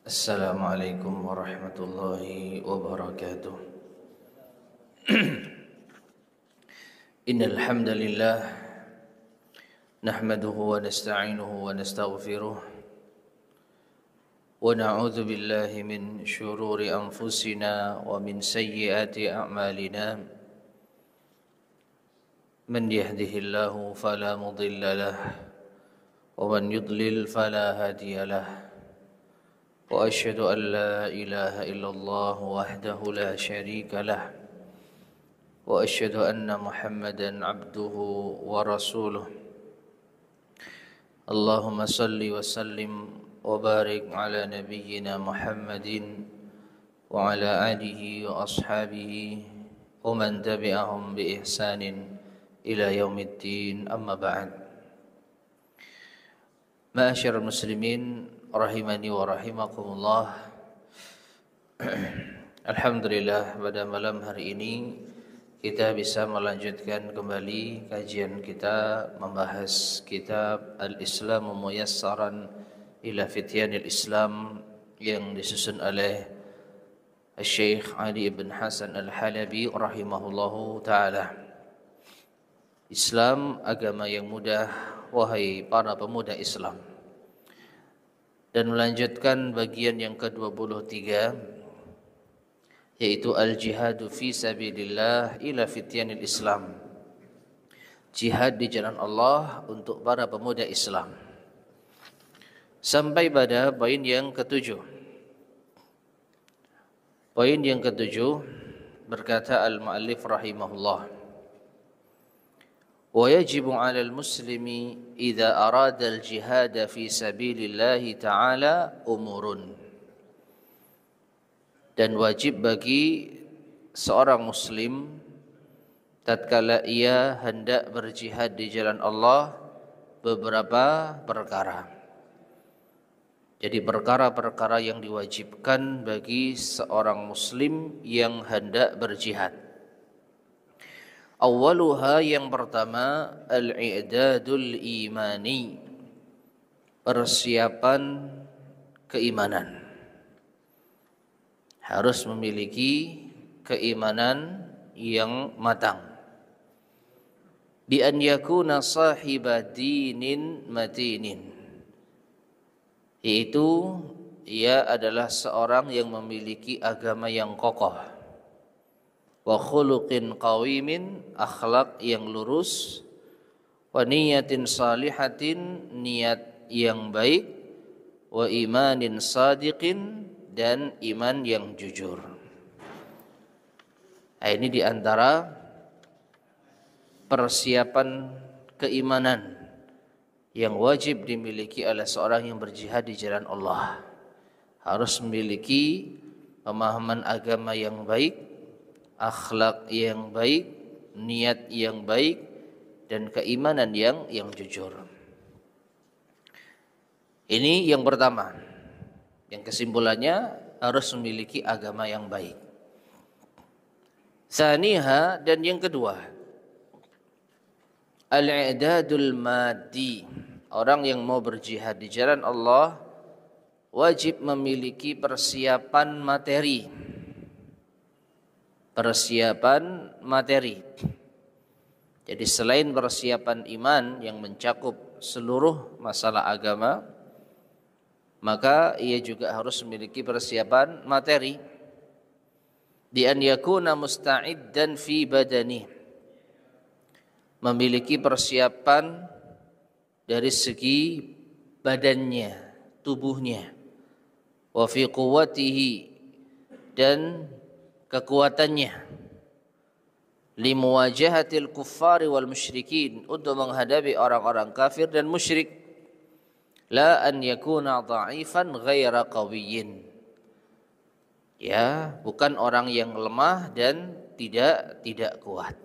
Assalamualaikum warahmatullahi wabarakatuh. Innal hamdalillah nahmaduhu wa nasta'inuhu wa nastaghfiruh wa na'udzu billahi min shururi anfusina wa min sayyiati a'malina. Man yahdihillahu fala mudilla lahu wa man yudlil fala hadiya lahu. وأشهد أن لا إله إلا الله وحده لا شريك له وأشهد أن محمدا عبده ورسوله اللهم صل وسلم وبارك على نبينا محمد وعلى آله وأصحابه ومن تبعهم بإحسان إلى يوم الدين أما بعد. Ma'asyiral muslimin rahimani wa rahimakumullah. Alhamdulillah, pada malam hari ini kita bisa melanjutkan kembali kajian kita membahas kitab Al-Islamu Muyassaran ila Fityanil Islam yang disusun oleh Syekh Ali ibn Hasan Al-Halabi rahimahullahu ta'ala. Islam agama yang mudah, wahai para pemuda Islam. Dan melanjutkan bagian yang ke-23, yaitu al-jihadu fi sabilillah ila fityanil Islam. Jihad di jalan Allah untuk para pemuda Islam. Sampai pada poin yang ke-7. Poin yang ke-7 berkata al-muallif rahimahullah: ويجب على المسلم إذا أراد الجهاد في سبيل الله تعالى أمور. Dan wajib bagi seorang muslim tatkala ia hendak berjihad di jalan Allah beberapa perkara. Jadi perkara-perkara yang diwajibkan bagi seorang muslim yang hendak berjihad. Awwaluha, yang pertama, al-i'dadul imani, persiapan keimanan. Harus memiliki keimanan yang matang. Bi an yakuna sahiba dinin matinin, yaitu ia adalah seorang yang memiliki agama yang kokoh. Wa khuluqin qawimin, akhlak yang lurus. Wa niyatin salihatin, niat yang baik. Wa imanin sadiqin, dan iman yang jujur. Nah, ini diantara persiapan keimanan yang wajib dimiliki oleh seorang yang berjihad di jalan Allah. Harus memiliki pemahaman agama yang baik, akhlak yang baik, niat yang baik, dan keimanan yang jujur. Ini yang pertama. Yang kesimpulannya harus memiliki agama yang baik. Tsaniha, dan yang kedua, al-i'dadul maddi. Orang yang mau berjihad di jalan Allah wajib memiliki persiapan materi. Persiapan materi. Jadi selain persiapan iman yang mencakup seluruh masalah agama, maka ia juga harus memiliki persiapan materi. Di an yakuna musta'iddan fi badani, memiliki persiapan dari segi badannya, tubuhnya. Wa fi quwwatihi, dan kekuatannya, limuwajahatil kuffari wal musyrikin, untuk menghadapi orang-orang kafir dan musyrik. La an yakuna dha'ifan ghaira qawiyyin, ya, bukan orang yang lemah dan tidak kuat.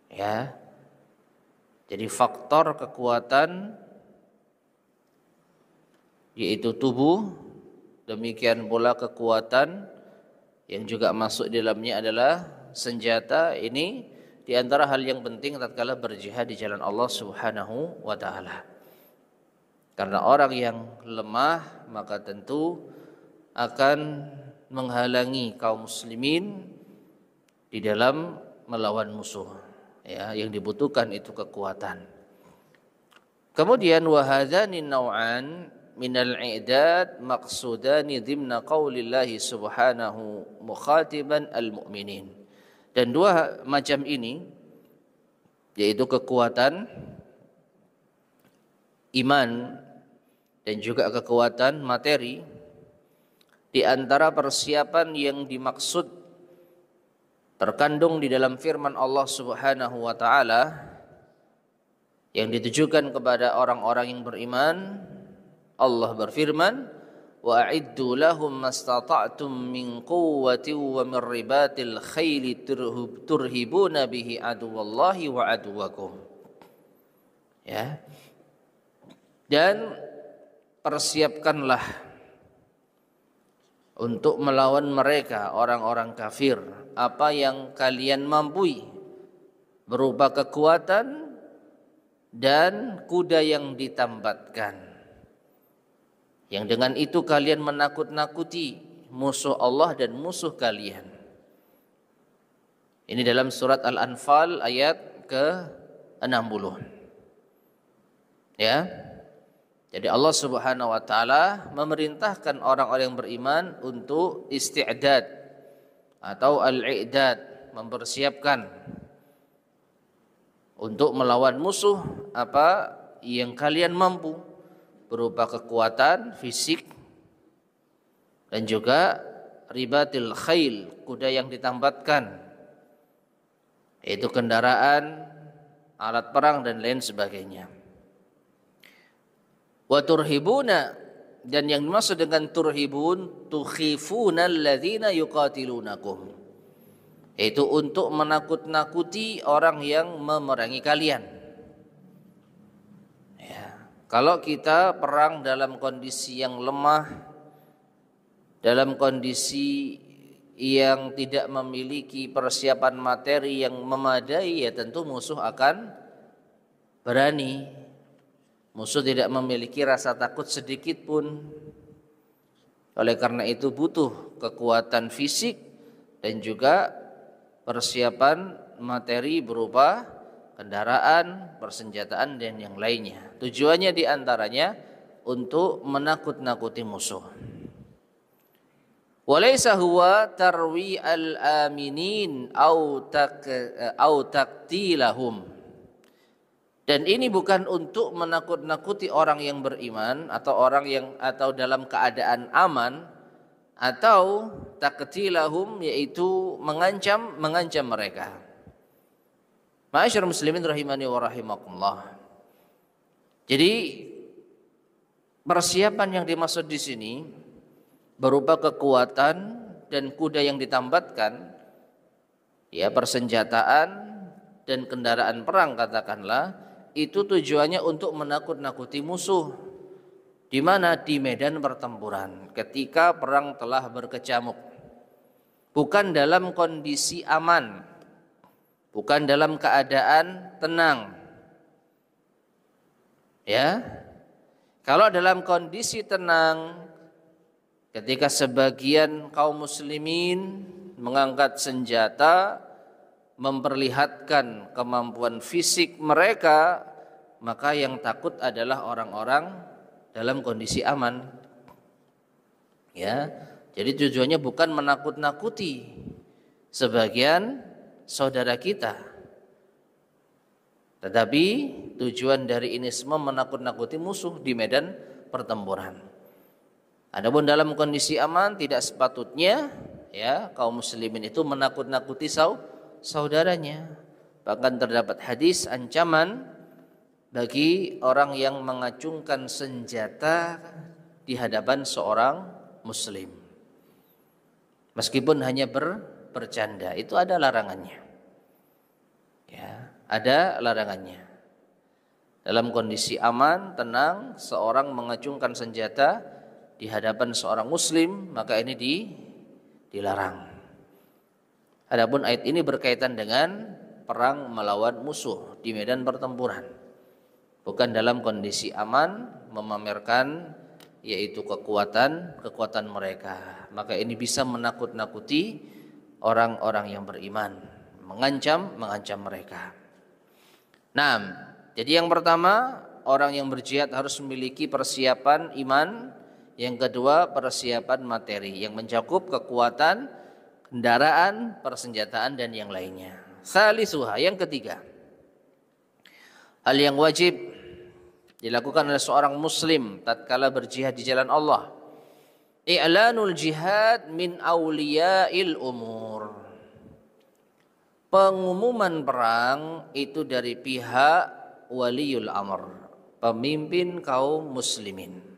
Ya. Jadi faktor kekuatan yaitu tubuh, demikian pula kekuatan yang juga masuk di dalamnya adalah senjata. Ini di antara hal yang penting tatkala berjihad di jalan Allah Subhanahu wa taala. Karena orang yang lemah maka tentu akan menghalangi kaum muslimin di dalam melawan musuh. Ya, yang dibutuhkan itu kekuatan. Kemudian wahadzani naw'an minal i'dad maqsudani dhimna qaulillahi subhanahu mukhatiban al-mu'minin. Dan dua macam ini, yaitu kekuatan iman dan juga kekuatan materi, di antara persiapan yang dimaksud terkandung di dalam firman Allah Subhanahu wa taala yang ditujukan kepada orang-orang yang beriman. Allah berfirman, wa a'iddu lahum mastata'tum min quwwatin wa min ribatil khaili turhibuna bihi aduwallahi wa aduwakum. Ya. Dan persiapkanlah untuk melawan mereka orang-orang kafir apa yang kalian mampu berupa kekuatan dan kuda yang ditambatkan, yang dengan itu kalian menakut-nakuti musuh Allah dan musuh kalian. Ini dalam surat Al-Anfal ayat ke-60. Ya. Jadi Allah Subhanahu wa taala memerintahkan orang-orang yang beriman untuk isti'dad atau al-i'dad, mempersiapkan untuk melawan musuh apa yang kalian mampu berupa kekuatan fisik dan juga ribatil khail, kuda yang ditambatkan, yaitu kendaraan, alat perang dan lain sebagainya. Wa turhibuna, dan yang dimaksud dengan turhibun tukhifuna alladzina yuqatilunakum, yaitu untuk menakut-nakuti orang yang memerangi kalian. Ya, kalau kita perang dalam kondisi yang lemah, dalam kondisi yang tidak memiliki persiapan materi yang memadai, ya tentu musuh akan berani. Musuh tidak memiliki rasa takut sedikit pun. Oleh karena itu butuh kekuatan fisik dan juga persiapan materi berupa kendaraan, persenjataan dan yang lainnya. Tujuannya diantaranya untuk menakut-nakuti musuh. Walaysa huwa tarwi al-aminin au taktilahum. Dan ini bukan untuk menakut-nakuti orang yang beriman atau dalam keadaan aman, atau taqtilahum, yaitu mengancam mereka. Ma'asyiral muslimin rahimani wa rahimakumullah. Jadi persiapan yang dimaksud di sini berupa kekuatan dan kuda yang ditambatkan, ya persenjataan dan kendaraan perang katakanlah, itu tujuannya untuk menakut-nakuti musuh. Di mana? Di medan pertempuran, ketika perang telah berkecamuk. Bukan dalam kondisi aman, bukan dalam keadaan tenang. Ya. Kalau dalam kondisi tenang, ketika sebagian kaum muslimin mengangkat senjata, memperlihatkan kemampuan fisik mereka, maka yang takut adalah orang-orang dalam kondisi aman. Ya, jadi tujuannya bukan menakut-nakuti sebagian saudara kita, tetapi tujuan dari ini semua menakut-nakuti musuh di medan pertempuran. Adapun dalam kondisi aman, tidak sepatutnya ya kaum muslimin itu menakut-nakuti saudaranya. Bahkan terdapat hadis ancaman bagi orang yang mengacungkan senjata di hadapan seorang muslim, meskipun hanya bercanda, itu ada larangannya. Ya, ada larangannya. Dalam kondisi aman, tenang, seorang mengacungkan senjata di hadapan seorang muslim, maka ini dilarang. Adapun ayat ini berkaitan dengan perang melawan musuh di medan pertempuran. Bukan dalam kondisi aman, memamerkan yaitu kekuatan mereka. Maka ini bisa menakut-nakuti orang-orang yang beriman, mengancam mereka. Nah, jadi yang pertama, orang yang berjihad harus memiliki persiapan iman. Yang kedua, persiapan materi yang mencakup kekuatan, kendaraan, persenjataan dan yang lainnya. Salisuha, yang ketiga, hal yang wajib dilakukan oleh seorang muslim tatkala berjihad di jalan Allah, i'lanul jihad min awliyail umur. Pengumuman perang itu dari pihak waliul amr, pemimpin kaum muslimin.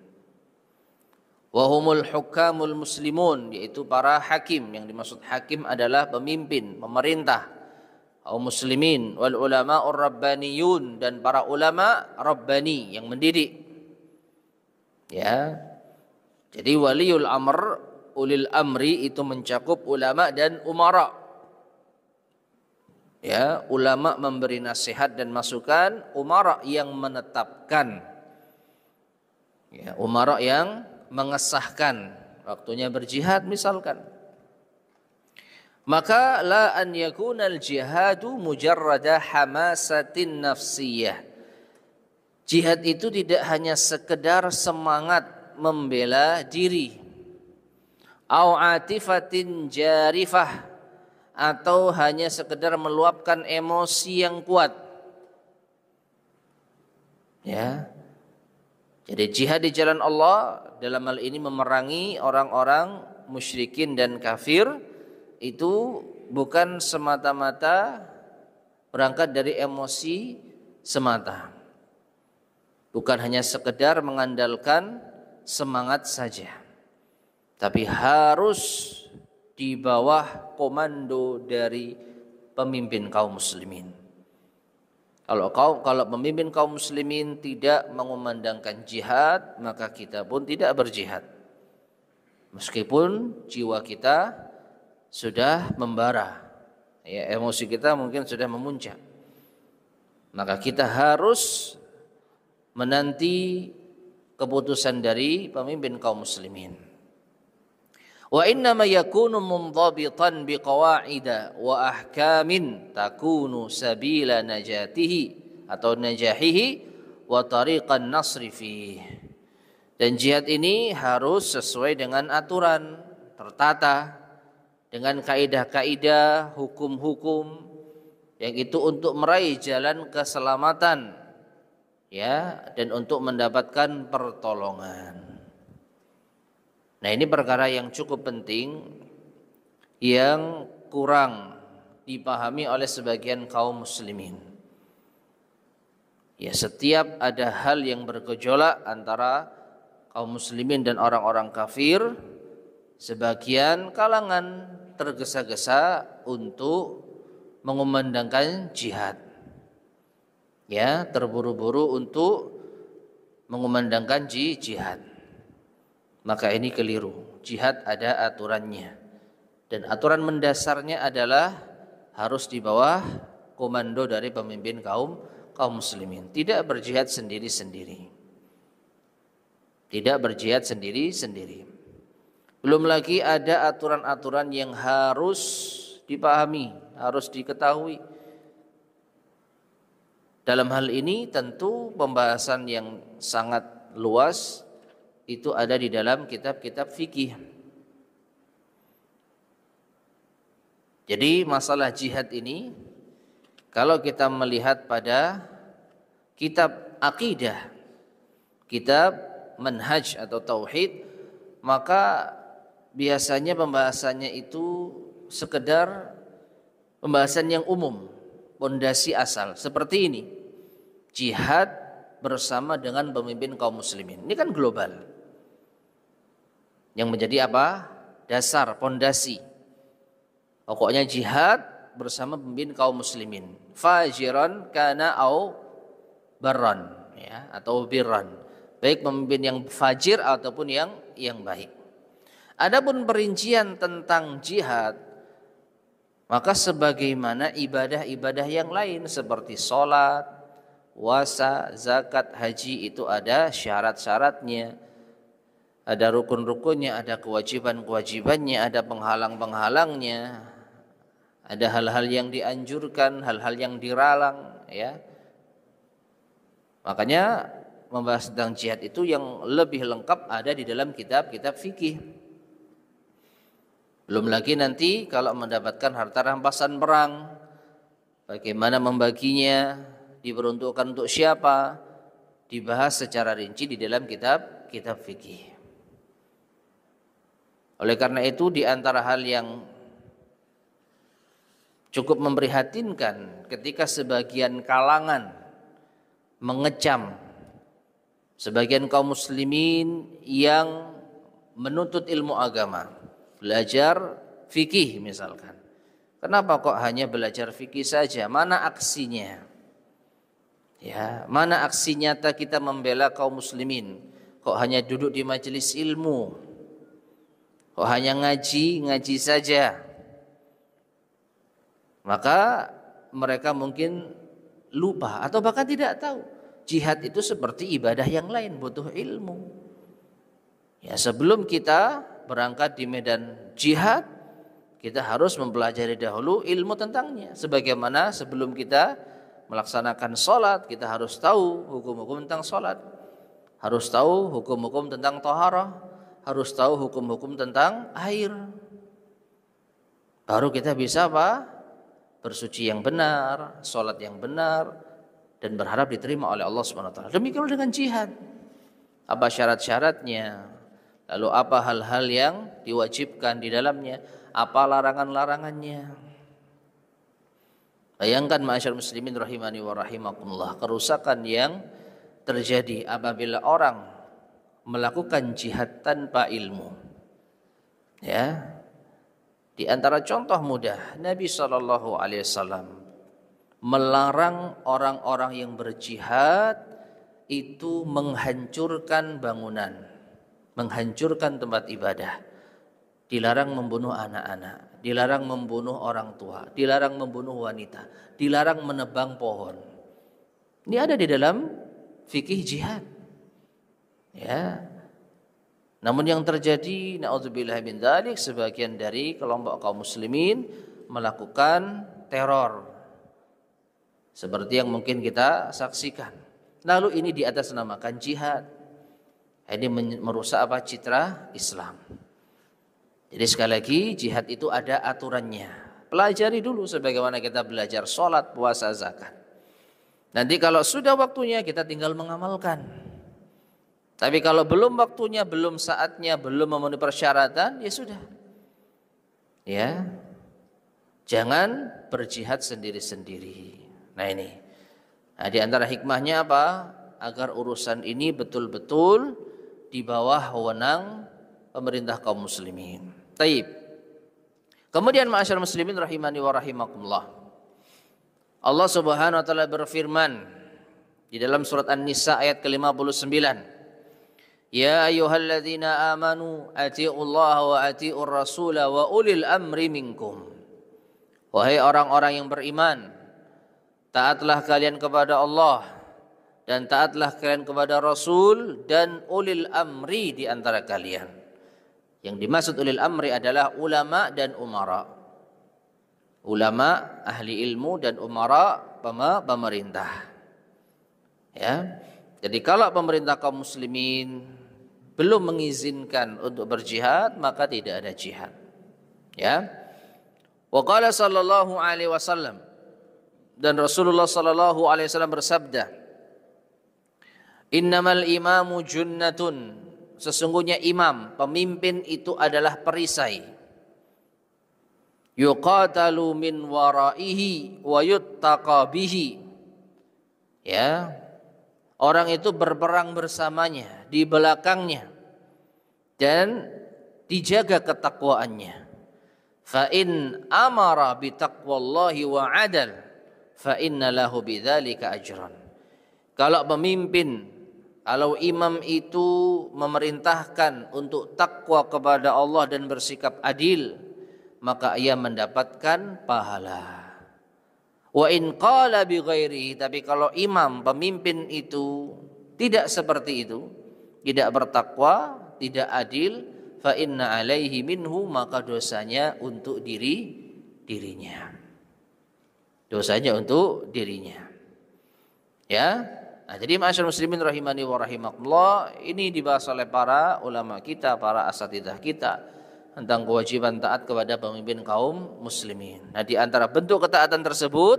Wahumul hukamul muslimun, yaitu para hakim. Yang dimaksud hakim adalah pemimpin, pemerintah kaum muslimin. Wal ulama'ur rabbaniyun, dan para ulama rabbani yang mendidik. Ya. Jadi waliul amr, ulil amri itu mencakup ulama dan umara. Ya, ulama memberi nasihat dan masukan, umara yang menetapkan. Ya, umara yang mengesahkan waktunya berjihad misalkan. Maka la an yakunal jihadu mujarrada hamasatin nafsiyah. Jihad itu tidak hanya sekedar semangat membela diri, au atifatin jarifah, atau hanya sekedar meluapkan emosi yang kuat. Ya. Jadi jihad di jalan Allah dalam hal ini memerangi orang-orang musyrikin dan kafir itu bukan semata-mata berangkat dari emosi semata. Bukan hanya sekedar mengandalkan semangat saja. Tapi harus di bawah komando dari pemimpin kaum muslimin. Kalau pemimpin kaum muslimin tidak mengumandangkan jihad, maka kita pun tidak berjihad. Meskipun jiwa kita sudah membara, ya, emosi kita mungkin sudah memuncak. Maka kita harus menanti keputusan dari pemimpin kaum muslimin. Wa innama yakunu mundhabitan biqawaida wa ahkamin takunu sabila najatihi atau najahihi wa tariqan nasri fihi. Dan jihad ini harus sesuai dengan aturan, tertata dengan kaidah-kaidah, hukum-hukum yang itu untuk meraih jalan keselamatan, ya, dan untuk mendapatkan pertolongan. Nah, ini perkara yang cukup penting yang kurang dipahami oleh sebagian kaum muslimin. Ya, setiap ada hal yang bergejolak antara kaum muslimin dan orang-orang kafir, sebagian kalangan tergesa-gesa untuk mengumandangkan jihad. Ya, terburu-buru untuk mengumandangkan jihad. Maka ini keliru. Jihad ada aturannya. Dan aturan mendasarnya adalah harus di bawah komando dari pemimpin kaum muslimin. Tidak berjihad sendiri-sendiri. Tidak berjihad sendiri-sendiri. Belum lagi ada aturan-aturan yang harus dipahami, harus diketahui. Dalam hal ini tentu pembahasan yang sangat luas itu ada di dalam kitab-kitab fikih. Jadi masalah jihad ini kalau kita melihat pada kitab akidah, kitab manhaj atau tauhid, maka biasanya pembahasannya itu sekedar pembahasan yang umum, pondasi asal seperti ini. Jihad bersama dengan pemimpin kaum muslimin. Ini kan global. Yang menjadi apa? Dasar, pondasi. Pokoknya jihad bersama pemimpin kaum muslimin. Fajiran kana au barran, ya, atau birran. Baik pemimpin yang fajir ataupun yang baik. Adapun perincian tentang jihad, maka sebagaimana ibadah-ibadah yang lain seperti sholat, puasa, zakat, haji itu ada syarat-syaratnya, ada rukun-rukunnya, ada kewajiban-kewajibannya, ada penghalang-penghalangnya, ada hal-hal yang dianjurkan, hal-hal yang dilarang, ya. Makanya membahas tentang jihad itu yang lebih lengkap ada di dalam kitab-kitab fikih. Belum lagi nanti kalau mendapatkan harta rampasan perang, bagaimana membaginya, diperuntukkan untuk siapa, dibahas secara rinci di dalam kitab-kitab fikih. Oleh karena itu di antara hal yang cukup memprihatinkan ketika sebagian kalangan mengecam sebagian kaum muslimin yang menuntut ilmu agama, belajar fikih misalkan. Kenapa kok hanya belajar fikih saja? Mana aksinya? Ya, mana aksi nyata kita membela kaum muslimin? Kok hanya duduk di majelis ilmu? Kok hanya ngaji saja? Maka mereka mungkin lupa atau bahkan tidak tahu jihad itu seperti ibadah yang lain, butuh ilmu. Ya, sebelum kita berangkat di medan jihad, kita harus mempelajari dahulu ilmu tentangnya. Sebagaimana sebelum kita melaksanakan sholat, kita harus tahu hukum-hukum tentang sholat, harus tahu hukum-hukum tentang taharah, harus tahu hukum-hukum tentang air. Baru kita bisa apa? Bersuci yang benar, sholat yang benar, dan berharap diterima oleh Allah SWT. Demikian dengan jihad. Apa syarat-syaratnya? Lalu apa hal-hal yang diwajibkan di dalamnya? Apa larangan-larangannya? Bayangkan ma'asyar muslimin rahimani wa rahimakumullah, kerusakan yang terjadi apabila orang melakukan jihad tanpa ilmu. Ya. Di antara contoh mudah, Nabi SAW melarang orang-orang yang berjihad itu menghancurkan bangunan, menghancurkan tempat ibadah. Dilarang membunuh anak-anak, dilarang membunuh orang tua, dilarang membunuh wanita, dilarang menebang pohon. Ini ada di dalam fikih jihad. Ya. Namun yang terjadi, naudzubillah min dzalik, sebagian dari kelompok kaum muslimin melakukan teror seperti yang mungkin kita saksikan. Lalu ini di atas namakan jihad. Ini merusak apa? Citra Islam. Jadi sekali lagi jihad itu ada aturannya. Pelajari dulu sebagaimana kita belajar sholat, puasa, zakat. Nanti kalau sudah waktunya kita tinggal mengamalkan. Tapi kalau belum waktunya, belum saatnya, belum memenuhi persyaratan, ya sudah. Ya. Jangan berjihad sendiri-sendiri. Nah ini. Nah, di antara hikmahnya apa? Agar urusan ini betul-betul di bawah wewenang pemerintah kaum muslimin. Taib. Kemudian ma'asyar muslimin rahimani wa rahimakumullah. Allah Subhanahu wa taala berfirman di dalam surat An-Nisa ayat ke-59. Ya ayyuhalladzina amanu atiiullaha wa atiiur rasula wa ulil amri minkum. Wahai orang-orang yang beriman, taatlah kalian kepada Allah dan taatlah kalian kepada Rasul dan ulil amri di antara kalian. Yang dimaksud ulil amri adalah ulama dan umara. Ulama, ahli ilmu, dan umara, pemerintah. Ya. Jadi kalau pemerintah kaum muslimin belum mengizinkan untuk berjihad, maka tidak ada jihad. Ya. Wa qala sallallahu alaihi wasallam, dan Rasulullah sallallahu alaihi wasallam bersabda, innamal imamu junnatun, sesungguhnya imam, pemimpin itu adalah perisai. Yuqatalu min waraihi wa yuttaqa bihi. Ya. Orang itu berperang bersamanya, di belakangnya, dan dijaga ketakwaannya. Fa in amara bi taqwallahi wa adal fa inna lahu bidzalika ajran. Kalau pemimpin, kalau imam itu memerintahkan untuk takwa kepada Allah dan bersikap adil, maka ia mendapatkan pahala. Wa in qala bi ghairihi, tapi kalau imam pemimpin itu tidak seperti itu, tidak bertakwa, tidak adil, fa inna alaihi minhu, maka dosanya untuk dirinya. Dosanya untuk dirinya. Ya. Nah, jadi ma'asyiral muslimin rahimani wa rahimakumullah, ini dibahas oleh para ulama kita, para asatidzah kita tentang kewajiban taat kepada pemimpin kaum muslimin. Nah, di antara bentuk ketaatan tersebut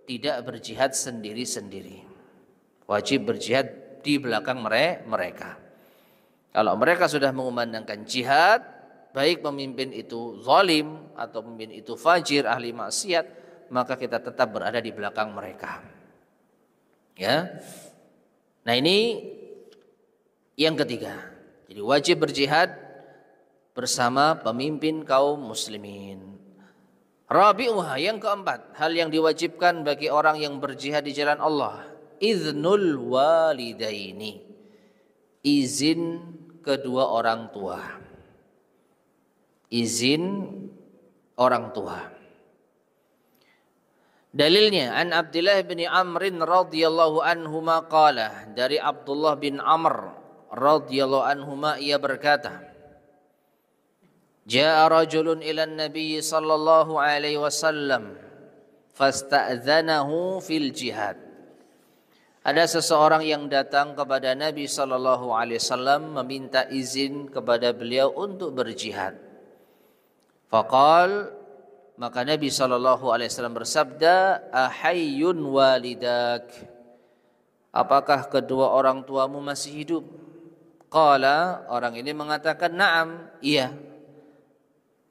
tidak berjihad sendiri-sendiri. Wajib berjihad di belakang mereka. Kalau mereka sudah mengumandangkan jihad, baik pemimpin itu zalim atau pemimpin itu fajir, ahli maksiat, maka kita tetap berada di belakang mereka. Ya. Nah, ini yang ketiga. Jadi wajib berjihad bersama pemimpin kaum muslimin. Rabi'uha, yang keempat, hal yang diwajibkan bagi orang yang berjihad di jalan Allah, iznul walidaini, izin kedua orang tua. Izin orang tua. Dalilnya an Abdullah bin Amr radhiyallahu anhuma qala, dari Abdullah bin Amr radhiyallahu anhuma ia berkata, Ja'a rajulun ila an-nabiy sallallahu alaihi wasallam fasta'dzanahu fil jihad. Ada seseorang yang datang kepada Nabi sallallahu alaihi wasallam meminta izin kepada beliau untuk berjihad. Faqal, maka Nabi sallallahu alaihi wasallam bersabda, ahayyun walidak, apakah kedua orang tuamu masih hidup? Qala, orang ini mengatakan na'am, iya.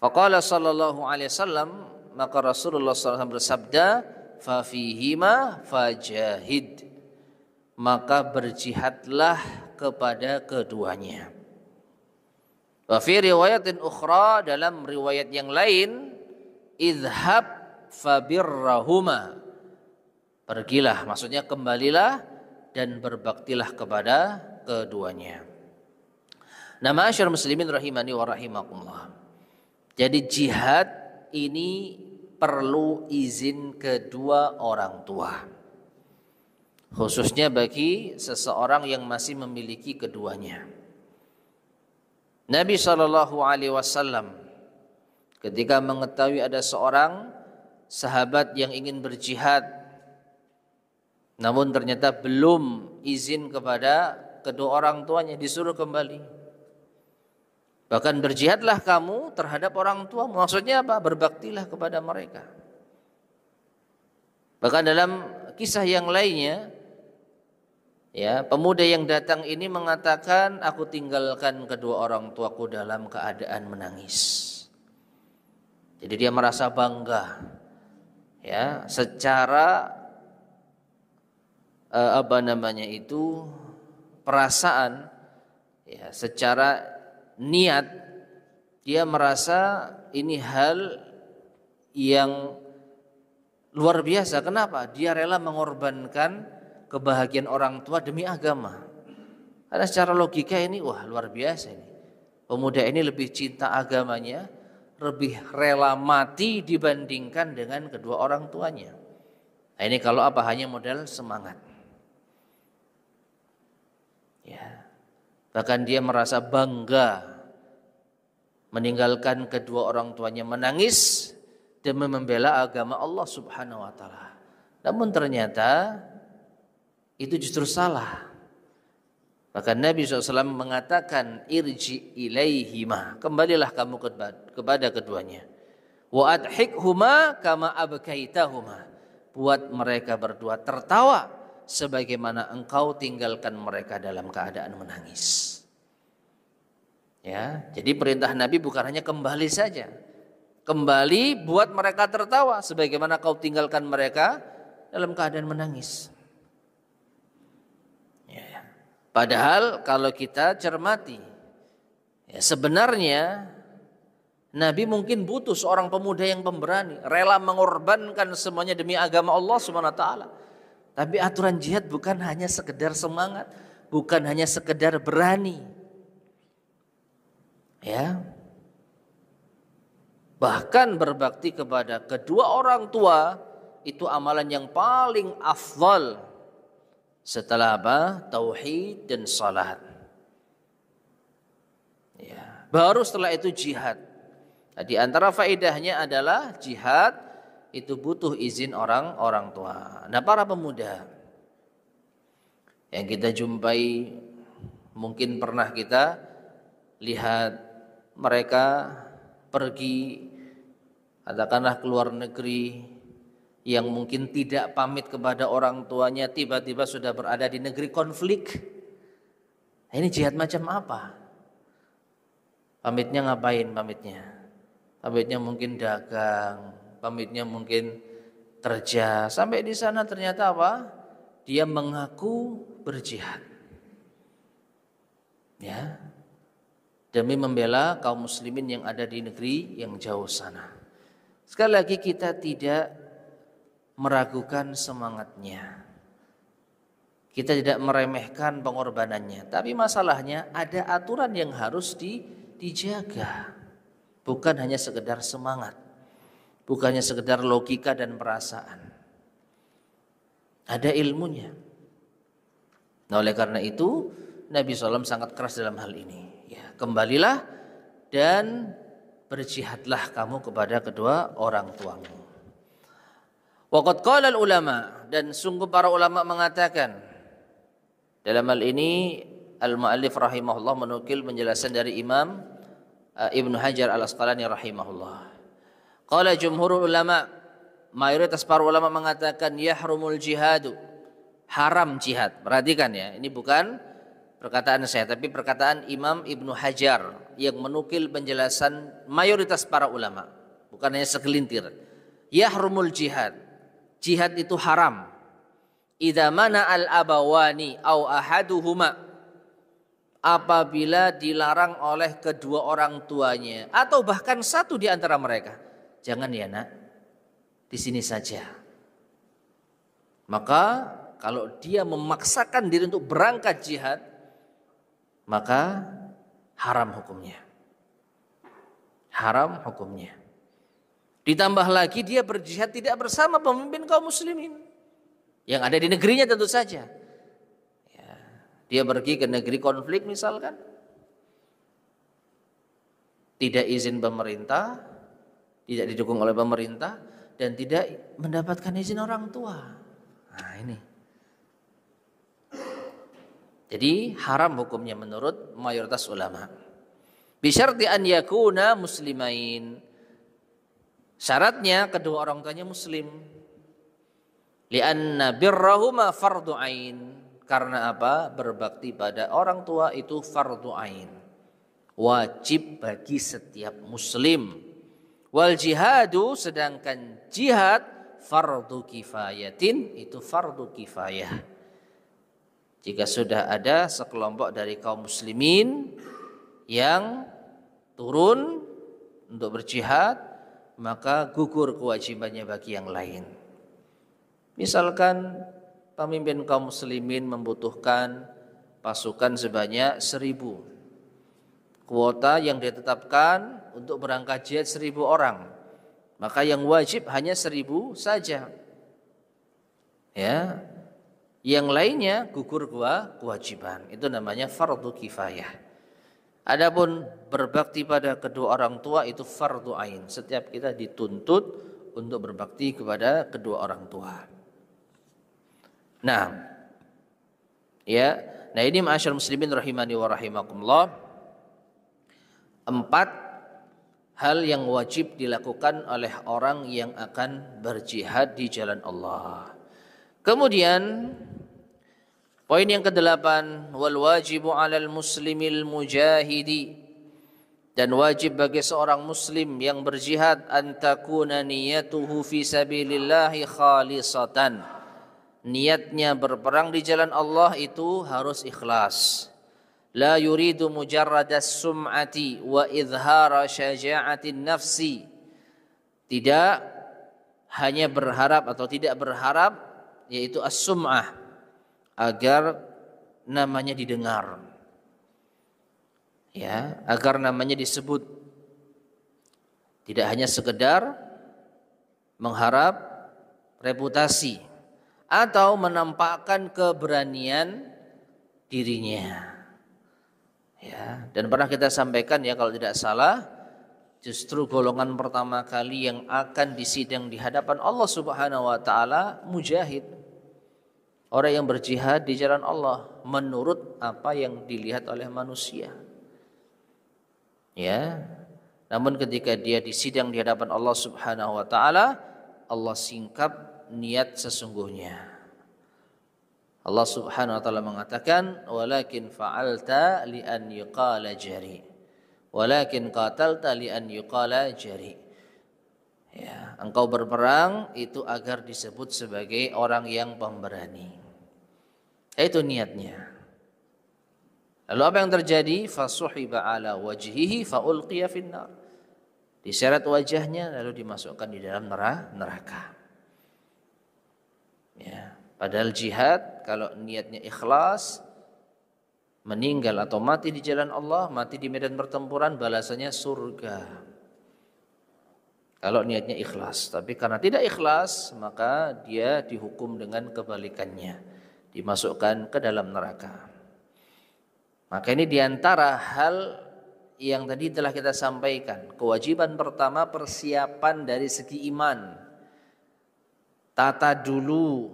Faqala sallallahu alaihi wasallam, maka Rasulullah sallallahu alaihi wasallam bersabda, fa fihima fajahid, maka berjihadlah kepada keduanya. Wa fi riwayatin ukhra, dalam riwayat yang lain, idhab fabirrahuma, pergilah, maksudnya kembalilah dan berbaktilah kepada keduanya. Nah, ma'asyiral muslimin rahimani wa rahimakumullah, jadi jihad ini perlu izin kedua orang tua, khususnya bagi seseorang yang masih memiliki keduanya. Nabi SAW ketika mengetahui ada seorang sahabat yang ingin berjihad, namun ternyata belum izin kepada kedua orang tuanya, disuruh kembali. Bahkan berjihadlah kamu terhadap orang tua. Maksudnya apa? Berbaktilah kepada mereka. Bahkan dalam kisah yang lainnya, ya, pemuda yang datang ini mengatakan, aku tinggalkan kedua orang tuaku dalam keadaan menangis. Jadi dia merasa bangga, ya, secara perasaan, ya, secara niat dia merasa ini hal yang luar biasa. Kenapa? Dia rela mengorbankan kebahagiaan orang tua demi agama. Karena secara logika ini, wah, luar biasa ini. Pemuda ini lebih cinta agamanya, lebih rela mati dibandingkan dengan kedua orang tuanya. Nah, ini kalau apa? Hanya modal semangat. Ya. Bahkan dia merasa bangga meninggalkan kedua orang tuanya, menangis demi membela agama Allah Subhanahu wa taala. Namun ternyata itu justru salah. Bahkan Nabi SAW mengatakan, irji ilaihima, kembalilah kamu kepada keduanya. Wa adhikhuma kama abkaitahuma, buat mereka berdua tertawa sebagaimana engkau tinggalkan mereka dalam keadaan menangis. Ya, jadi perintah Nabi bukan hanya kembali saja. Kembali buat mereka tertawa sebagaimana kau tinggalkan mereka dalam keadaan menangis. Padahal kalau kita cermati, ya, sebenarnya Nabi mungkin butuh seorang pemuda yang pemberani, rela mengorbankan semuanya demi agama Allah Subhanahu wa taala. Tapi aturan jihad bukan hanya sekedar semangat, bukan hanya sekedar berani. Ya. Bahkan berbakti kepada kedua orang tua itu amalan yang paling afdal setelah apa? Tauhid dan salat. Ya, baru setelah itu jihad. Nah, di antara faedahnya adalah jihad itu butuh izin orang tua. Nah, para pemuda yang kita jumpai, mungkin pernah kita lihat mereka pergi katakanlah ke luar negeri, yang mungkin tidak pamit kepada orang tuanya, tiba-tiba sudah berada di negeri konflik. Nah, ini jihad macam apa? Pamitnya ngapain pamitnya? Pamitnya mungkin dagang, pamitnya mungkin kerja. Sampai di sana ternyata apa? Dia mengaku berjihad. Ya. Demi membela kaum muslimin yang ada di negeri yang jauh sana. Sekali lagi kita tidak meragukan semangatnya. Kita tidak meremehkan pengorbanannya, tapi masalahnya ada aturan yang harus dijaga. Bukan hanya sekedar semangat, bukan hanya sekedar logika dan perasaan. Ada ilmunya. Nah, oleh karena itu Nabi SAW sangat keras dalam hal ini. Ya, kembalilah dan berjihadlah kamu kepada kedua orang tuamu. Waqad qala ulama, dan sungguh para ulama mengatakan, dalam hal ini al-muallif rahimahullah menukil penjelasan dari Imam Ibnu Hajar al-Asqalani rahimahullah. Qala jumhurul ulama, mayoritas para ulama mengatakan yahrumul jihadu, haram jihad. Perhatikan ya, ini bukan perkataan saya, tapi perkataan Imam Ibnu Hajar yang menukil penjelasan mayoritas para ulama, bukan hanya segelintir. Yahrumul jihad, jihad itu haram. Idza mana al abawani au ahaduhuma, apabila dilarang oleh kedua orang tuanya atau bahkan satu di antara mereka. Jangan ya nak, di sini saja. Maka kalau dia memaksakan diri untuk berangkat jihad, maka haram hukumnya. Haram hukumnya. Ditambah lagi dia berjihad tidak bersama pemimpin kaum muslimin yang ada di negerinya tentu saja. Ya, dia pergi ke negeri konflik misalkan, tidak izin pemerintah, tidak didukung oleh pemerintah, dan tidak mendapatkan izin orang tua. Nah ini. Jadi haram hukumnya menurut mayoritas ulama. Bisyarti an yakuna muslimain. Syaratnya kedua orang tuanya muslim. Lianna birrahuma fardu ain. Karena apa? Berbakti pada orang tua itu fardu ain. Wajib bagi setiap muslim. Wal jihadu, sedangkan jihad fardu kifayatin, itu fardu kifayah. Jika sudah ada sekelompok dari kaum muslimin yang turun untuk berjihad, maka gugur kewajibannya bagi yang lain. Misalkan pemimpin kaum muslimin membutuhkan pasukan sebanyak 1.000. Kuota yang ditetapkan untuk berangkat jihad 1.000 orang. Maka yang wajib hanya 1.000 saja. Ya. Yang lainnya gugur kewajiban. Itu namanya fardu kifayah. Adapun berbakti pada kedua orang tua itu fardu ain. Setiap kita dituntut untuk berbakti kepada kedua orang tua. Nah, ya, ini ma'asyar muslimin rahimani wa rahimakumullah, 4 hal yang wajib dilakukan oleh orang yang akan berjihad di jalan Allah. Kemudian poin yang ke-8, wal wajibu 'alal muslimil mujahidi, dan wajib bagi seorang muslim yang berjihad an takuna niyatuhu fi sabilillahi khalisatan. Niatnya berperang di jalan Allah itu harus ikhlas. La yuridu mujarradas sum'ati wa izhara syaja'atin nafsi. Tidak hanya berharap atau tidak berharap, yaitu as-sum'ah, agar namanya didengar, ya, agar namanya disebut. Tidak hanya sekedar mengharap reputasi, atau menampakkan keberanian dirinya. Ya, dan pernah kita sampaikan ya kalau tidak salah, justru golongan pertama kali yang akan disidang di hadapan Allah Subhanahu wa taala mujahid. Orang yang berjihad di jalan Allah menurut apa yang dilihat oleh manusia. Ya. Namun ketika dia disidang di hadapan Allah Subhanahu wa taala, Allah singkap niat sesungguhnya. Allah Subhanahu wa taala mengatakan, "Walakin fa'alta li an yuqala jari. Walakin qatalta li an yuqala jari." Ya, engkau berperang itu agar disebut sebagai orang yang pemberani. Itu niatnya. Lalu apa yang terjadi? Fasuhiba ala wajhihi faulqiya finnar. Diseret wajahnya lalu dimasukkan di dalam neraka. Ya, padahal jihad kalau niatnya ikhlas, meninggal atau mati di jalan Allah, mati di medan pertempuran, balasannya surga. Kalau niatnya ikhlas, tapi karena tidak ikhlas, maka dia dihukum dengan kebalikannya, dimasukkan ke dalam neraka. Maka ini diantara hal yang tadi telah kita sampaikan. Kewajiban pertama persiapan dari segi iman. Tata dulu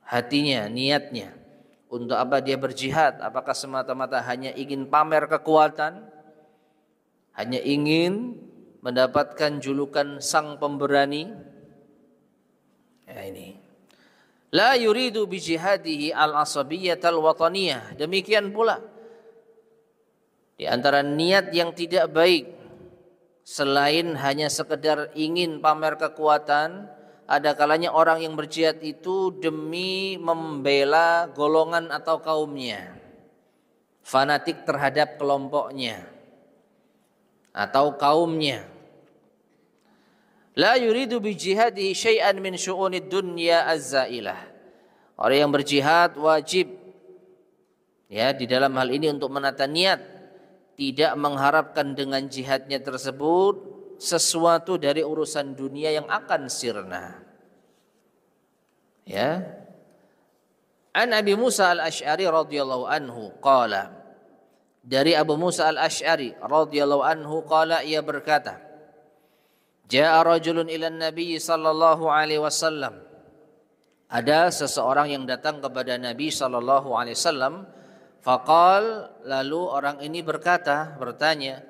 hatinya, niatnya. Untuk apa dia berjihad? Apakah semata-mata hanya ingin pamer kekuatan? Hanya ingin mendapatkan julukan sang pemberani? Ya ini. La yuridu bi jihadihi al-asabiyatal wataniyah. Demikian pula di antara niat yang tidak baik selain hanya sekedar ingin pamer kekuatan, ada kalanya orang yang berjihad itu demi membela golongan atau kaumnya, fanatik terhadap kelompoknya atau kaumnya. La yuridu bi jihadihi syai'an min syu'unid dunya az-zailah. Orang yang berjihad wajib ya di dalam hal ini untuk menata niat, tidak mengharapkan dengan jihadnya tersebut sesuatu dari urusan dunia yang akan sirna. Ya. An Abi Musa al-Asy'ari radhiyallahu anhu qala. Dari Abu Musa al-Asy'ari radhiyallahu anhu qala, ia berkata, Ja'a rajulun ilan Nabi sallallahu alaihi wasallam. Ada seseorang yang datang kepada Nabi sallallahu alaihi wasallam. Faqal, lalu orang ini bertanya,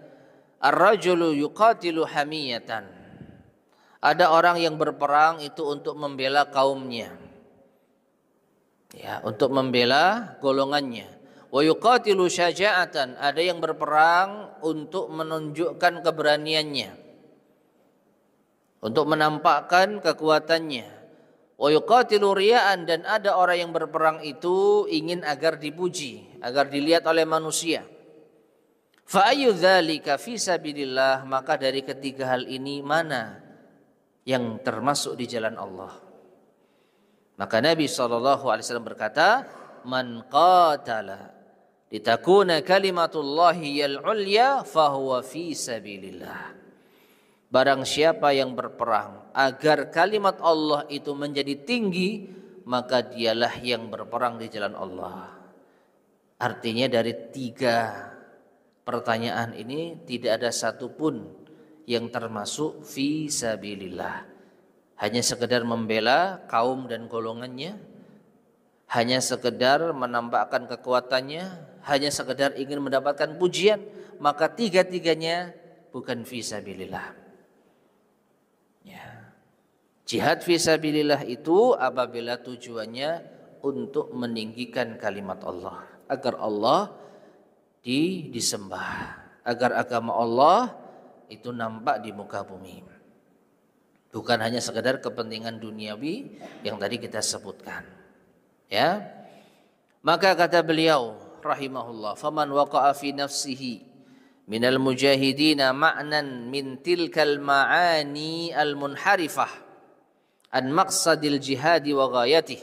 Ar-rajulu yuqatilu hamiyatan. Ada orang yang berperang itu untuk membela kaumnya. Ya, untuk membela golongannya. Wa yuqatilu syaja'atan. Ada yang berperang untuk menunjukkan keberaniannya, untuk menampakkan kekuatannya. Wa yuqatilu riya'an, dan ada orang yang berperang itu ingin agar dipuji, agar dilihat oleh manusia. Fa ayyu dzalika fi sabilillah, maka dari ketiga hal ini mana yang termasuk di jalan Allah? Maka Nabi SAW berkata, man qatala litakuna kalimatullahi al-ulya fahuwa fi sabilillah. Barang siapa yang berperang agar kalimat Allah itu menjadi tinggi, maka dialah yang berperang di jalan Allah. Artinya dari tiga pertanyaan ini tidak ada satupun yang termasuk fi sabilillah. Hanya sekedar membela kaum dan golongannya, hanya sekedar menampakkan kekuatannya, hanya sekedar ingin mendapatkan pujian, maka tiga-tiganya bukan fi sabilillah. Ya. Jihad fi sabilillah itu apabila tujuannya untuk meninggikan kalimat Allah, agar Allah disembah, agar agama Allah itu nampak di muka bumi. Bukan hanya sekedar kepentingan duniawi yang tadi kita sebutkan. Ya. Maka kata beliau rahimahullah, faman waqa'a fi nafsihi minal mujahidina ma'nan min tilkal ma'ani al-munharifah an maqsadil jihadi wa ghayatih.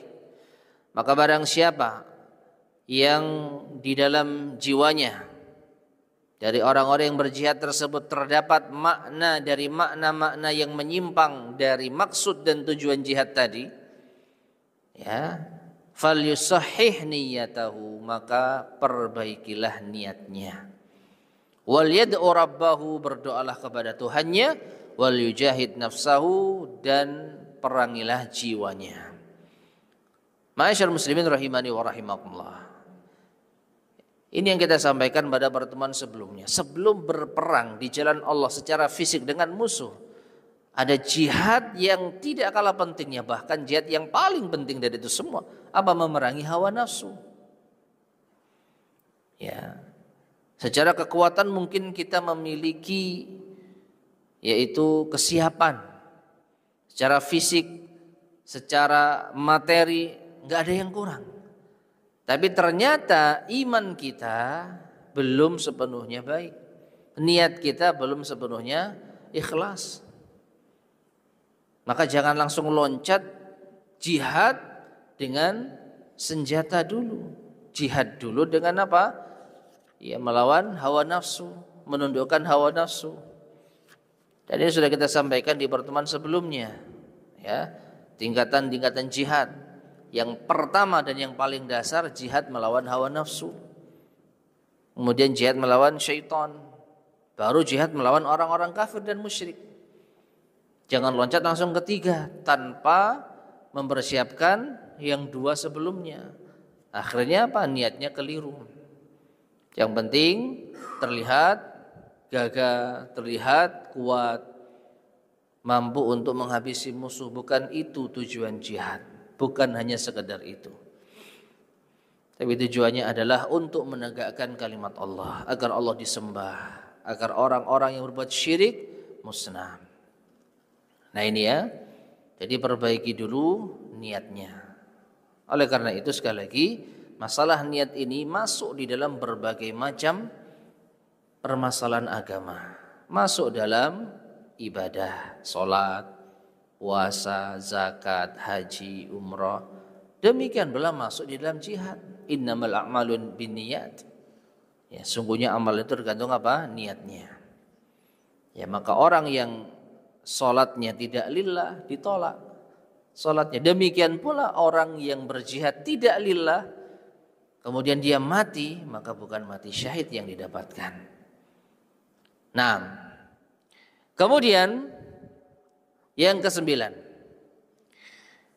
Maka barang siapa yang di dalam jiwanya Dari orang-orang yang berjihad tersebut terdapat makna dari makna-makna yang menyimpang dari maksud dan tujuan jihad tadi, ya, falyusahhih niyatahu, maka perbaikilah niatnya. Wal yad'u rabbahu, berdoalah kepada Tuhannya, wal yujahid nafsahu, dan perangilah jiwanya. Ma'asyiral muslimin rahimani wa rahimakumullah. Ini yang kita sampaikan pada pertemuan sebelumnya. Sebelum berperang di jalan Allah secara fisik dengan musuh, ada jihad yang tidak kalah pentingnya, bahkan jihad yang paling penting dari itu semua, apa? Memerangi hawa nafsu. Ya. Secara kekuatan mungkin kita memiliki yaitu kesiapan. Secara fisik, secara materi, enggak ada yang kurang. Tapi ternyata iman kita belum sepenuhnya baik. Niat kita belum sepenuhnya ikhlas. Maka jangan langsung loncat jihad dengan senjata dulu. Jihad dulu dengan apa? Ya, melawan hawa nafsu, menundukkan hawa nafsu. Dan ini sudah kita sampaikan di pertemuan sebelumnya. Ya, tingkatan-tingkatan jihad. Yang pertama dan yang paling dasar, jihad melawan hawa nafsu. Kemudian jihad melawan syaitan. Baru jihad melawan orang-orang kafir dan musyrik. Jangan loncat langsung ketiga tanpa mempersiapkan yang dua sebelumnya. Akhirnya apa? Niatnya keliru. Yang penting terlihat gagah, terlihat kuat, mampu untuk menghabisi musuh. Bukan itu tujuan jihad. Bukan hanya sekedar itu. Tapi tujuannya adalah untuk menegakkan kalimat Allah, agar Allah disembah, agar orang-orang yang berbuat syirik musnah. Nah ini ya, jadi perbaiki dulu niatnya. Oleh karena itu sekali lagi, masalah niat ini masuk di dalam berbagai macam permasalahan agama. Masuk dalam ibadah, sholat, puasa, zakat, haji, umrah. Demikian pula masuk di dalam jihad. Innamal a'malun binniyat. Ya, sungguhnya amal itu tergantung apa? Niatnya. Ya, maka orang yang sholatnya tidak lillah ditolak sholatnya. Demikian pula orang yang berjihad tidak lillah, kemudian dia mati, maka bukan mati syahid yang didapatkan. Nah, kemudian yang kesembilan,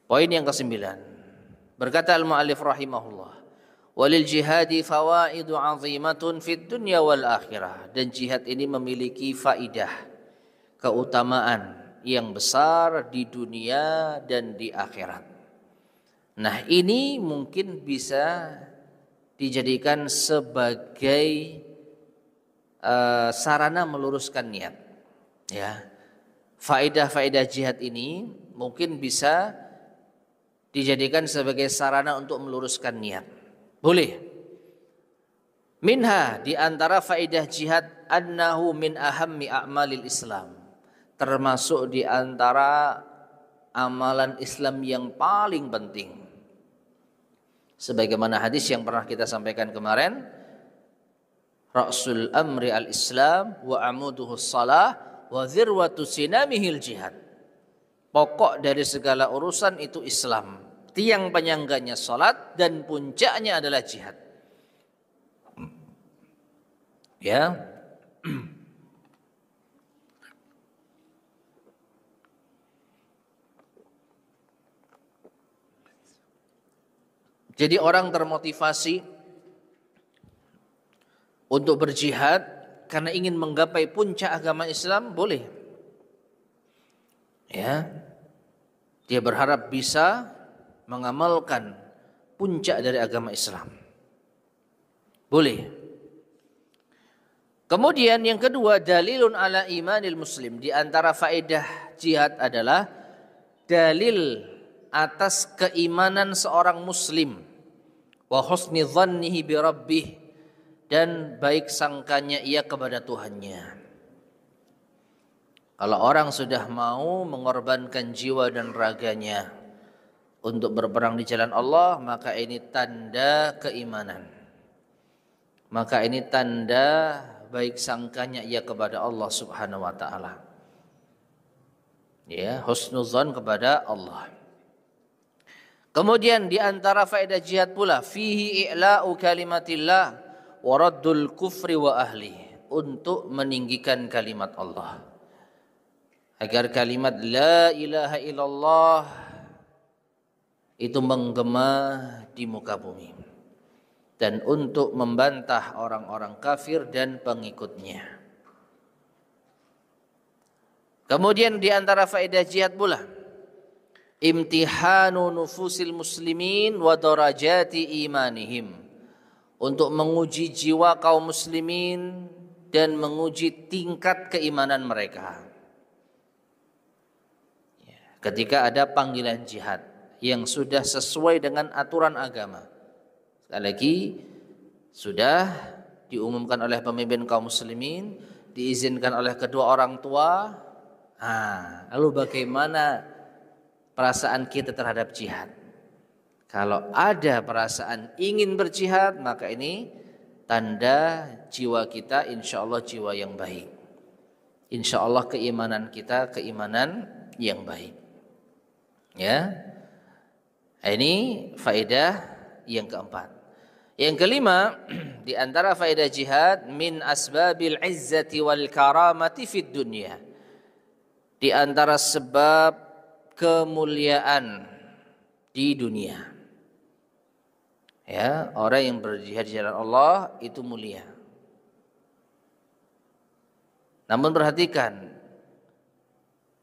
poin yang kesembilan, berkata al-mu'allif rahimahullah, walil jihadi fawaidu azimatun fid dunya wal akhirah, dan jihad ini memiliki faidah, keutamaan yang besar di dunia dan di akhirat. Nah ini mungkin bisa dijadikan sebagai sarana meluruskan niat. Ya, faedah-faedah jihad ini mungkin bisa dijadikan sebagai sarana untuk meluruskan niat. Boleh. Minha, di antara faedah jihad, annahu min ahammi a'malil Islam, termasuk di antara amalan Islam yang paling penting. Sebagaimana hadis yang pernah kita sampaikan kemarin, Ra'sul amri al-Islam wa amuduhu shalah wa dzirwatu sinamihil jihad. Pokok dari segala urusan itu Islam, tiang penyangganya salat, dan puncaknya adalah jihad. Ya. Jadi orang termotivasi untuk berjihad karena ingin menggapai puncak agama Islam, boleh. Ya. Dia berharap bisa mengamalkan puncak dari agama Islam. Boleh. Kemudian yang kedua, dalilun ala imanil muslim. Di antara faedah jihad adalah dalil atas keimanan seorang muslim, wa husni dhannihi bi rabbih, dan baik sangkanya ia kepada Tuhannya. Kalau orang sudah mau mengorbankan jiwa dan raganya untuk berperang di jalan Allah, maka ini tanda keimanan. Maka ini tanda baik sangkanya ia kepada Allah Subhanahu wa taala. Ya, husnuzan kepada Allah. Kemudian di antara faedah jihad pula fihi i'la'u kalimatillah wa raddul kufri wa ahli, untuk meninggikan kalimat Allah. Agar kalimat la ilaha illallah itu menggema di muka bumi, dan untuk membantah orang-orang kafir dan pengikutnya. Kemudian di antara faedah jihad pula imtihanu nufusil muslimin wa darajati imanihim, untuk menguji jiwa kaum muslimin dan menguji tingkat keimanan mereka. Ketika ada panggilan jihad yang sudah sesuai dengan aturan agama, sekali lagi sudah diumumkan oleh pemimpin kaum muslimin, diizinkan oleh kedua orang tua. Lalu bagaimana perasaan kita terhadap jihad? Kalau ada perasaan ingin berjihad, maka ini tanda jiwa kita insya Allah jiwa yang baik. Insya Allah keimanan kita keimanan yang baik. Ya, ini faedah yang keempat. Yang kelima, di antara faedah jihad min asbabil izzati wal karamati fid dunya, di antara sebab kemuliaan di dunia. Ya, orang yang berjihad di jalan Allah itu mulia. Namun perhatikan,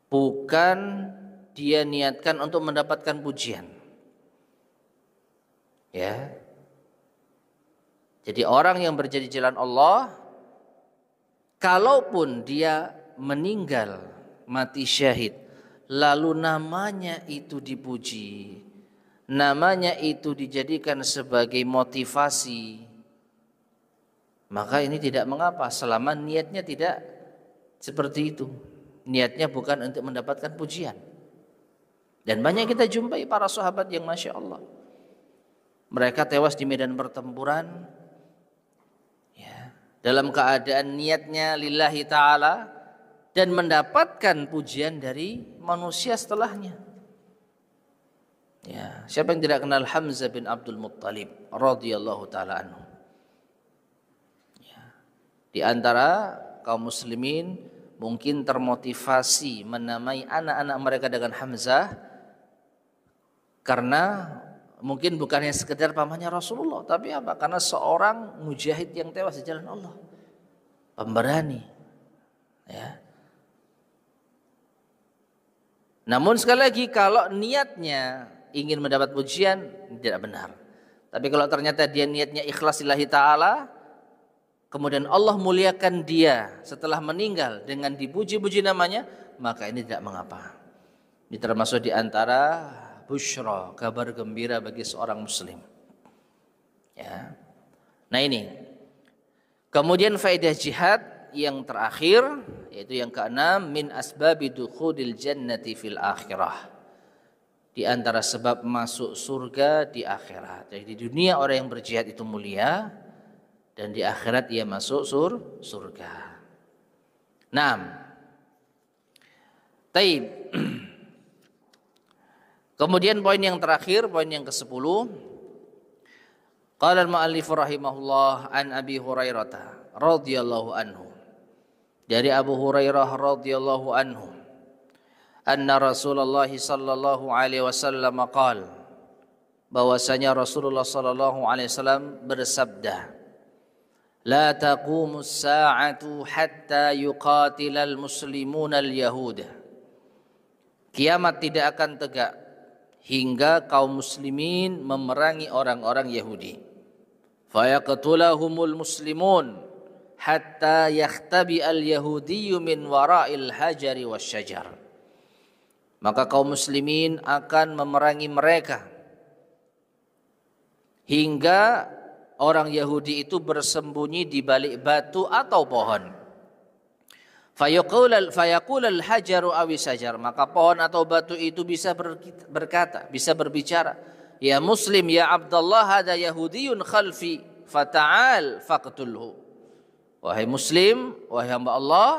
bukan dia niatkan untuk mendapatkan pujian. Ya. Jadi orang yang berjihad di jalan Allah, kalaupun dia meninggal mati syahid, lalu namanya itu dipuji, namanya itu dijadikan sebagai motivasi, maka ini tidak mengapa selama niatnya tidak seperti itu. Niatnya bukan untuk mendapatkan pujian. Dan banyak kita jumpai para sahabat yang Masya Allah, mereka tewas di medan pertempuran ya, dalam keadaan niatnya lillahi ta'ala dan mendapatkan pujian dari manusia setelahnya. Ya, siapa yang tidak kenal Hamzah bin Abdul Muttalib radhiyallahu taala anhu? Ya. Di antara kaum muslimin mungkin termotivasi menamai anak-anak mereka dengan Hamzah karena mungkin bukannya sekedar pamannya Rasulullah, tapi apa? Karena seorang mujahid yang tewas di jalan Allah, pemberani. Ya. Namun sekali lagi, kalau niatnya ingin mendapat pujian tidak benar. Tapi kalau ternyata dia niatnya ikhlas lillahi ta'ala, kemudian Allah muliakan dia setelah meninggal dengan dipuji-puji namanya, maka ini tidak mengapa. Ini termasuk di antara busyra, kabar gembira bagi seorang muslim. Ya. Nah ini. Kemudian faedah jihad yang terakhir, yaitu yang keenam, min asbabi dukhulil jannati fil akhirah. Di antara sebab masuk surga di akhirat. Jadi di dunia orang yang berjihad itu mulia, dan di akhirat ia masuk surga. 6. Taib. Kemudian poin yang terakhir, poin yang ke-10. Qala al-mu'allif rahimahullah an Abi Hurairah radhiyallahu anhu. Dari Abu Hurairah radhiyallahu anhu, anna Rasulullah sallallahu alaihi wasallam qala, bahwasanya Rasulullah sallallahu alaihi wasallam bersabda, la taqumus sa'atu hatta yuqatilal muslimuna al-yahuda. Kiamat tidak akan tegak hingga kaum muslimin memerangi orang-orang Yahudi. Fayaqtulahumul muslimun hatta yakhtabi al-yahudiyyu min wara'il hajari wasyajar. Maka kaum muslimin akan memerangi mereka hingga orang Yahudi itu bersembunyi di balik batu atau pohon. Fayaqulul hajaru awi syajar, maka pohon atau batu itu bisa berkata, bisa berbicara, ya muslim ya Abdullah hada yahudiyun khalfi fata'al faqtulhu. Wahai muslim, wahai hamba Allah,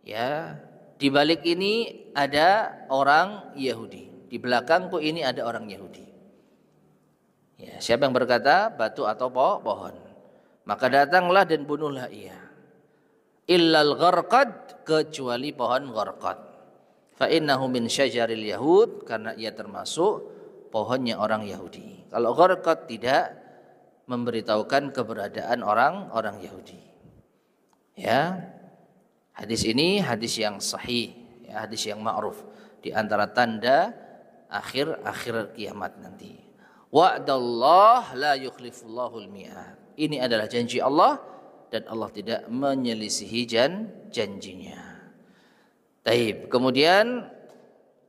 ya, di balik ini ada orang Yahudi. Di belakangku ini ada orang Yahudi. Ya, siapa yang berkata batu atau pohon? Maka datanglah dan bunuhlah ia. Illal gharqad, kecuali pohon gharqad. Fa innahu min syajaril yahud, karena ia termasuk pohonnya orang Yahudi. Kalau gharqad tidak memberitahukan keberadaan orang Yahudi. Ya. Hadis ini hadis yang sahih, ya, hadis yang ma'ruf di antara tanda akhir kiamat nanti. Wa'dallah la yukhlifullahul mi'ad. Ini adalah janji Allah dan Allah tidak menyelisihi janjinya. Taib. Kemudian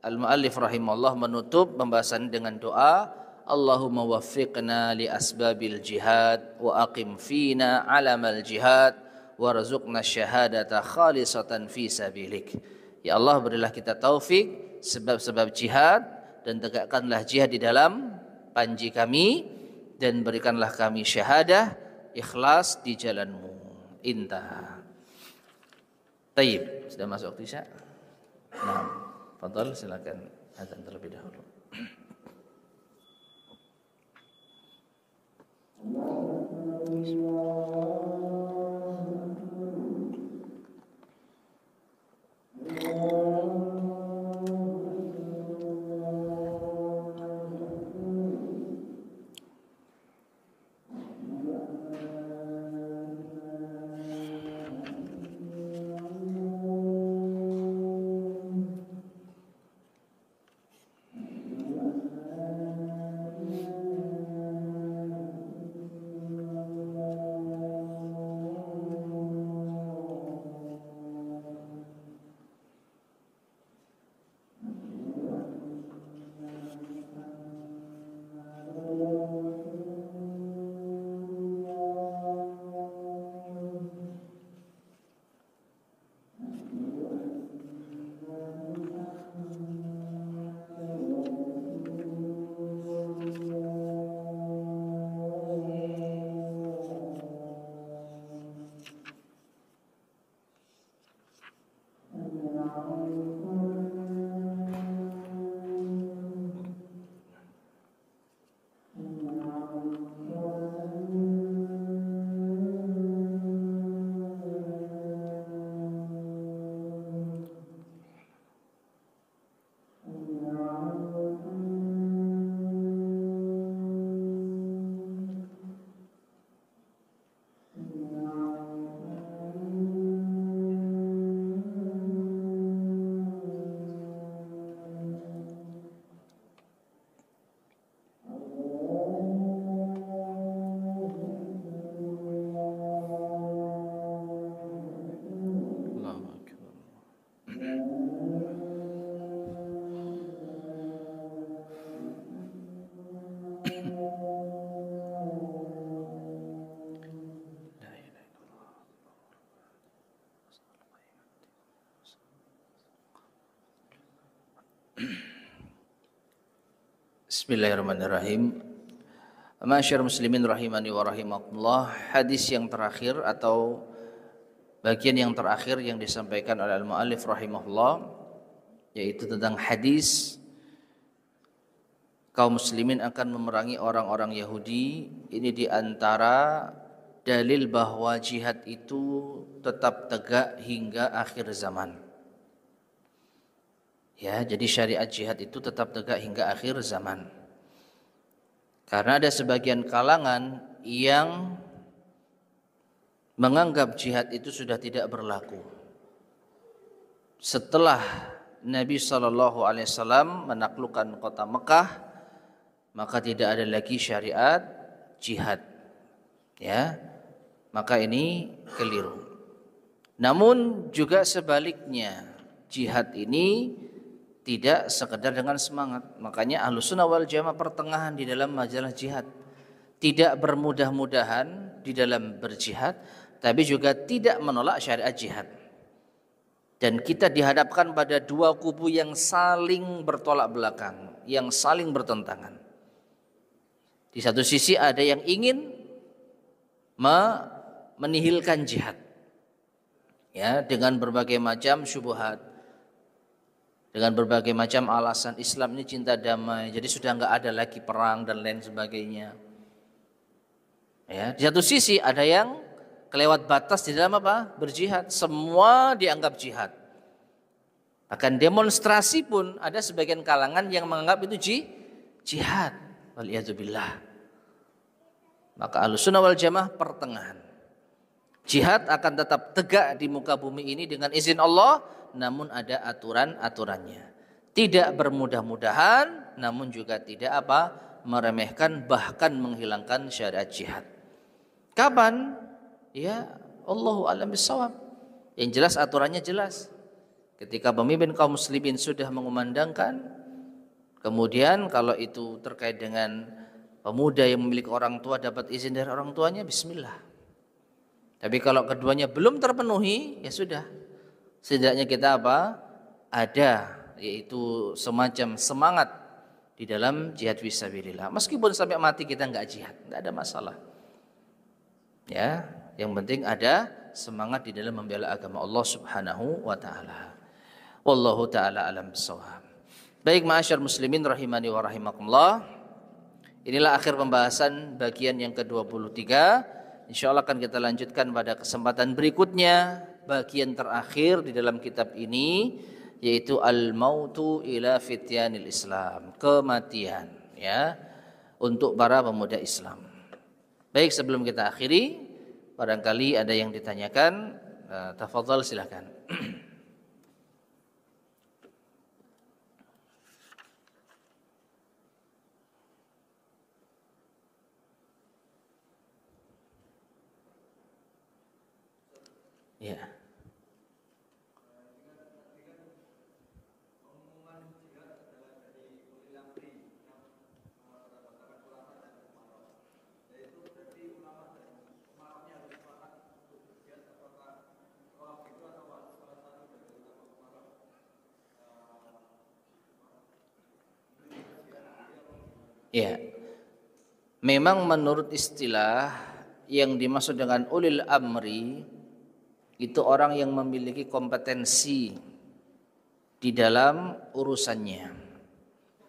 al-muallif rahimahullah menutup pembahasan dengan doa, Allahumma waffiqna li asbabil jihad wa aqim fina alamal jihad warzuqna syahadata khalisatan fi sabilik. Ya Allah, berilah kita taufik sebab-sebab jihad dan tegakkanlah jihad di dalam panji kami dan berikanlah kami syahadah ikhlas di jalanmu. Intah. Taib, sudah masuk waktu Isya? Nah, fadhal, silakan azan terlebih dahulu. Bismillahirrahmanirrahim. Masyarakat muslimin rahimani wa rahimakumullah. Hadis yang terakhir atau bagian yang terakhir yang disampaikan oleh al-muallif rahimahullah, yaitu tentang hadis kaum muslimin akan memerangi orang-orang Yahudi. Ini diantara dalil bahwa jihad itu tetap tegak hingga akhir zaman. Ya, jadi syariat jihad itu tetap tegak hingga akhir zaman. Karena ada sebagian kalangan yang menganggap jihad itu sudah tidak berlaku. Setelah Nabi SAW menaklukkan kota Mekah, maka tidak ada lagi syariat jihad. Ya, maka ini keliru. Namun juga sebaliknya, jihad ini tidak sekedar dengan semangat. Makanya Ahlussunnah wal Jamaah pertengahan di dalam majalah jihad. Tidak bermudah-mudahan di dalam berjihad, tapi juga tidak menolak syariat jihad. Dan kita dihadapkan pada dua kubu yang saling bertolak belakang, yang saling bertentangan. Di satu sisi ada yang ingin menihilkan jihad. Ya, dengan berbagai macam syubhat. Dengan berbagai macam alasan Islam ini cinta damai, jadi sudah enggak ada lagi perang dan lain sebagainya. Ya, di satu sisi ada yang kelewat batas di dalam apa? Berjihad. Semua dianggap jihad. Bahkan demonstrasi pun ada sebagian kalangan yang menganggap itu jihad. Waliyadzubillah. Maka Ahlussunnah wal Jamaah pertengahan. Jihad akan tetap tegak di muka bumi ini dengan izin Allah, namun ada aturan-aturannya. Tidak bermudah-mudahan, namun juga tidak meremehkan bahkan menghilangkan syariat jihad. Kapan? Ya, Allahu a'lam bishawab. Yang jelas aturannya jelas. Ketika pemimpin kaum muslimin sudah mengumandangkan, kemudian kalau itu terkait dengan pemuda yang memiliki orang tua dapat izin dari orang tuanya, bismillah. Tapi kalau keduanya belum terpenuhi, ya sudah. Setidaknya kita ada yaitu semacam semangat di dalam jihad fisabilillah. Meskipun sampai mati kita enggak jihad, enggak ada masalah. Ya, yang penting ada semangat di dalam membela agama Allah Subhanahu wa taala. Wallahu taala alam bissawab. Baik, ma'asyar muslimin rahimani wa rahimakumullah. Inilah akhir pembahasan bagian yang ke-23. Insyaallah akan kita lanjutkan pada kesempatan berikutnya, bagian terakhir di dalam kitab ini, yaitu al-mautu ila fityanil Islam, kematian ya untuk para pemuda Islam. Baik, sebelum kita akhiri, barangkali ada yang ditanyakan, tafadhal silakan. Ya. Ya. Memang menurut istilah yang dimaksud dengan ulil amri itu orang yang memiliki kompetensi di dalam urusannya.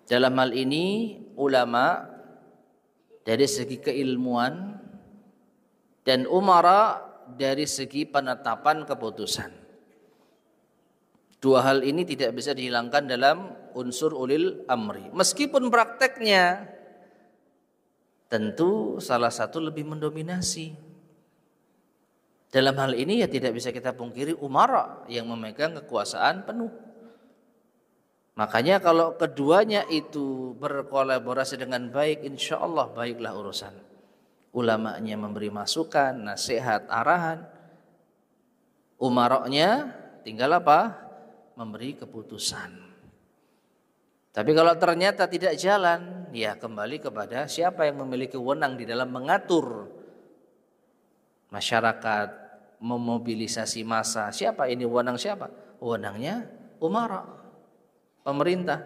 Dalam hal ini ulama dari segi keilmuan dan umara dari segi penetapan keputusan. Dua hal ini tidak bisa dihilangkan dalam unsur ulil amri. Meskipun prakteknya tentu salah satu lebih mendominasi. Dalam hal ini ya tidak bisa kita pungkiri umara yang memegang kekuasaan penuh. Makanya kalau keduanya itu berkolaborasi dengan baik, insya Allah baiklah urusan. Ulamanya memberi masukan, nasihat, arahan. Umaranya tinggal memberi keputusan. Tapi kalau ternyata tidak jalan, ya kembali kepada siapa yang memiliki wewenang di dalam mengatur masyarakat, memobilisasi massa. Siapa ini wewenang siapa? Wewenangnya umara, pemerintah.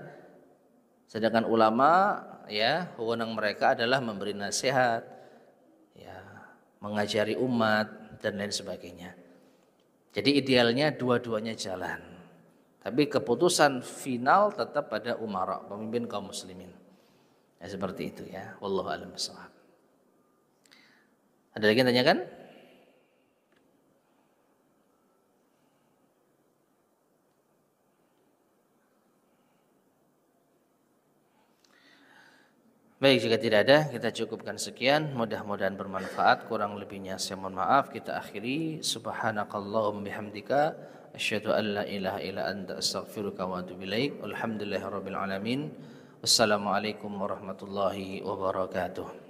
Sedangkan ulama ya wewenang mereka adalah memberi nasihat, ya, mengajari umat dan lain sebagainya. Jadi idealnya dua-duanya jalan. Tapi keputusan final tetap pada umara, pemimpin kaum muslimin. Ya seperti itu ya. Wallahu a'lam bishawab. Ada lagi yang tanyakan? Baik, jika tidak ada, kita cukupkan sekian. Mudah-mudahan bermanfaat. Kurang lebihnya saya mohon maaf. Kita akhiri. Subhanakallahumma bihamdika asyhadu an la ilaha illa anta astaghfiruka wa atubu ilaik. Alhamdulillahirabbil alamin. Wassalamualaikum warahmatullahi wabarakatuh.